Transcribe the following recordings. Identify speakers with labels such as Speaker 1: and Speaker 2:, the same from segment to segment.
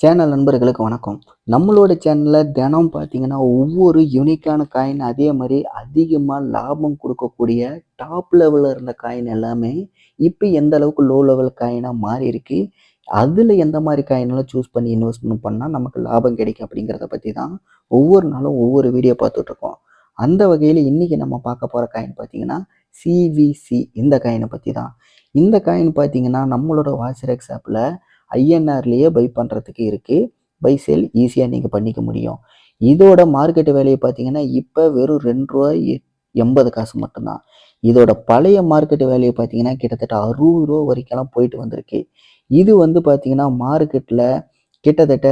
Speaker 1: Channel நண்பர்களுக்கு வணக்கம். நம்மளோட சேனல்ல தினம் பார்த்தீங்கன்னா, ஒவ்வொரு யூனிக்கான காயின் அதே மாரி அதிகமா லாபம் குடுக்கக்கூடிய டாப் லெவல்ல இருந்த காயின் எல்லாமே, இப்ப எந்த அளவுக்கு லோ லெவல் காயினா மாறியிருக்கு. அதுல எந்த மாரி காயின்லாம் சூஸ் பண்ணி இன்வெஸ்ட்மென்ட் பண்ணா நமக்கு லாபம் கிடைக்கும் அப்படிங்கிறத பத்தி தான் ஒவ்வொரு நாளும் ஒவ்வொரு வீடியோ பார்த்துட்ருக்கோம். அந்த வகையில இன்னைக்கு நம்ம பார்க்க போற காயின் பார்த்தீங்கன்னா, சிவிசி இந்த காயின பத்தி தான். இந்த காயின் பார்த்தீங்கன்னா, நம்மளோட வாட்ஸ்அப் ஆப்ல ஐஎன்ஆர்லேயே பை பண்ணுறதுக்கு இருக்குது. பை சேல் ஈஸியாக நீங்கள் பண்ணிக்க முடியும். இதோட மார்க்கெட் வேல்யூ பார்த்தீங்கன்னா இப்போ வெறும் ரூ. 2.80 மட்டும்தான். இதோட பழைய மார்க்கெட் வேல்யூ பார்த்தீங்கன்னா கிட்டத்தட்ட ரூ. 60 வரைக்கும்லாம் போயிட்டு வந்திருக்கு. இது வந்து பார்த்தீங்கன்னா மார்க்கெட்டில் கிட்டத்தட்ட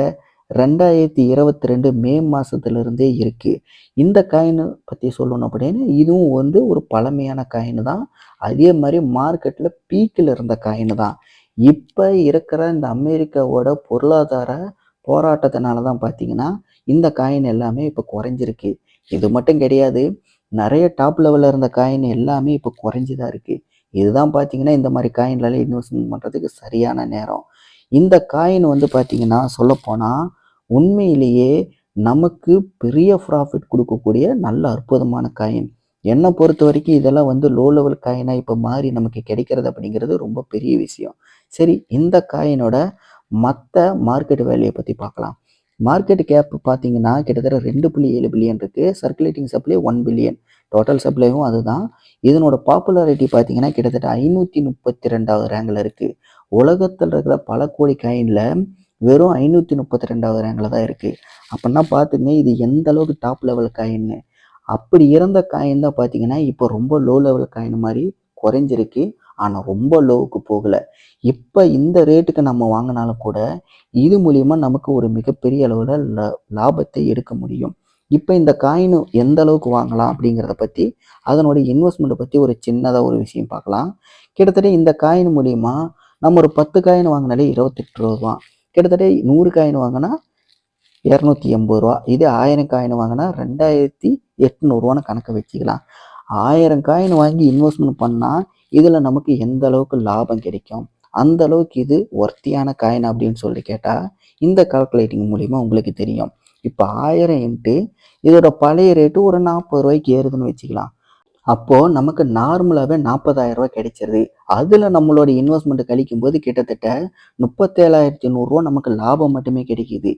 Speaker 1: 2022 மே மாதத்துலேருந்தே இருக்குது. இந்த காயின் பற்றி சொல்லணும் அப்படின்னா இதுவும் வந்து ஒரு பழமையான காயின் தான். அதே மாதிரி மார்க்கெட்டில் பீக்கில் இருந்த காயின் தான். இப்போ இருக்கிற இந்த அமெரிக்காவோட பொருளாதார போராட்டத்தினால தான் பார்த்தீங்கன்னா இந்த காயின் எல்லாமே இப்போ குறைஞ்சிருக்கு. இது மட்டும் கிடையாது, நிறைய டாப் லெவலில் இருந்த காயின் எல்லாமே இப்போ குறைஞ்சி தான் இருக்குது. இதுதான் பார்த்தீங்கன்னா இந்த மாதிரி காயின்லாம் இன்வெஸ்ட்மெண்ட் பண்ணுறதுக்கு சரியான நேரம். இந்த காயின் வந்து பார்த்தீங்கன்னா சொல்லப்போனால் உண்மையிலேயே நமக்கு பெரிய ப்ராஃபிட் கொடுக்கக்கூடிய நல்ல அற்புதமான காயின். என்னை பொறுத்த வரைக்கும் இதெல்லாம் வந்து லோ லெவல் காயினாக இப்போ மாறி நமக்கு கிடைக்கிறது அப்படிங்கிறது ரொம்ப பெரிய விஷயம். சரி, இந்த காயினோட மற்ற மார்க்கெட் வேல்யூயை பற்றி பார்க்கலாம். மார்க்கெட் கேப் பார்த்தீங்கன்னா கிட்டத்தட்ட 2.7 பில்லியன் இருக்குது. Circulating supply 1 billion. டோட்டல் சப்ளைவும் அதுதான். இதனோட பாப்புலாரிட்டி பார்த்தீங்கன்னா கிட்டத்தட்ட 532வது ரேங்கில் இருக்குது. உலகத்தில் இருக்கிற பல கோடி காயினில் வெறும் 532வது ரேங்கில் தான் இருக்குது. அப்படின்னா பார்த்துங்க இது எந்த அளவுக்கு டாப் லெவல் காயின்னு. அப்படி இருந்த காயின் தான் பார்த்தீங்கன்னா இப்போ ரொம்ப லோ லெவல் காயின் மாதிரி குறைஞ்சிருக்கு. ஆனால் ரொம்ப லோவுக்கு போகலை. இப்போ இந்த ரேட்டுக்கு நம்ம வாங்கினாலும் கூட இது மூலிமா நமக்கு ஒரு மிகப்பெரிய அளவில் லாபத்தை எடுக்க முடியும். இப்போ இந்த காயின் எந்த அளவுக்கு வாங்கலாம் அப்படிங்கிறத பற்றி அதனுடைய இன்வெஸ்ட்மெண்ட்டை பற்றி ஒரு சின்னதாக ஒரு விஷயம் பார்க்கலாம். கிட்டத்தட்ட இந்த காயின் மூலிமா நம்ம ஒரு 10 காயின் வாங்கினாலே 28 ரூபா. கிட்டத்தட்ட 100 காயின் வாங்கினா 280 ரூபா. இதே 1000 காயின் வாங்கினா 2800 கணக்கு வச்சுக்கலாம். 1000 காயின் வாங்கி இன்வெஸ்ட்மெண்ட் பண்ணால் இதில் நமக்கு எந்த அளவுக்கு லாபம் கிடைக்கும், அந்த அளவுக்கு இது ஒர்த்தியான காயின் அப்படின்னு சொல்லி கேட்டால் இந்த கால்குலேட்டிங் மூலிமா உங்களுக்கு தெரியும். இப்போ 1000 இன்ட்டு இதோட பழைய ரேட்டு ஒரு 40 ரூபாய்க்கு ஏறுதுன்னு வச்சுக்கலாம். அப்போது நமக்கு நார்மலாகவே 40,000 ரூபா கிடைச்சிருது. அதில் நம்மளோட இன்வெஸ்ட்மெண்ட் கழிக்கும் போது கிட்டத்தட்ட 37,100 நமக்கு லாபம் மட்டுமே கிடைக்கிது.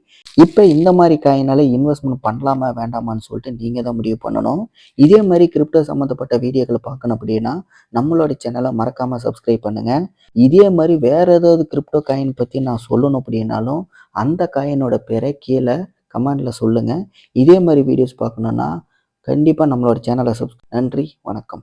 Speaker 1: இப்போ இந்த மாதிரி காயினால இன்வெஸ்ட்மெண்ட் பண்ணலாமா வேண்டாமான்னு சொல்லிட்டு நீங்கள் தான் முடிவு பண்ணணும். இதே மாதிரி கிரிப்டோ சம்மந்தப்பட்ட வீடியோக்களை பார்க்கணும் அப்படின்னா நம்மளோட சேனலை மறக்காமல் சப்ஸ்கிரைப் பண்ணுங்கள். இதே மாதிரி வேறு ஏதாவது கிரிப்டோ காயின் பற்றி நான் சொல்லணும் அப்படின்னாலும் அந்த காயினோட பேரை கீழே கமெண்டில் சொல்லுங்கள். இதே மாதிரி வீடியோஸ் பார்க்கணுன்னா கண்டிப்பாக நம்மளோட சேனலை நன்றி, வணக்கம்.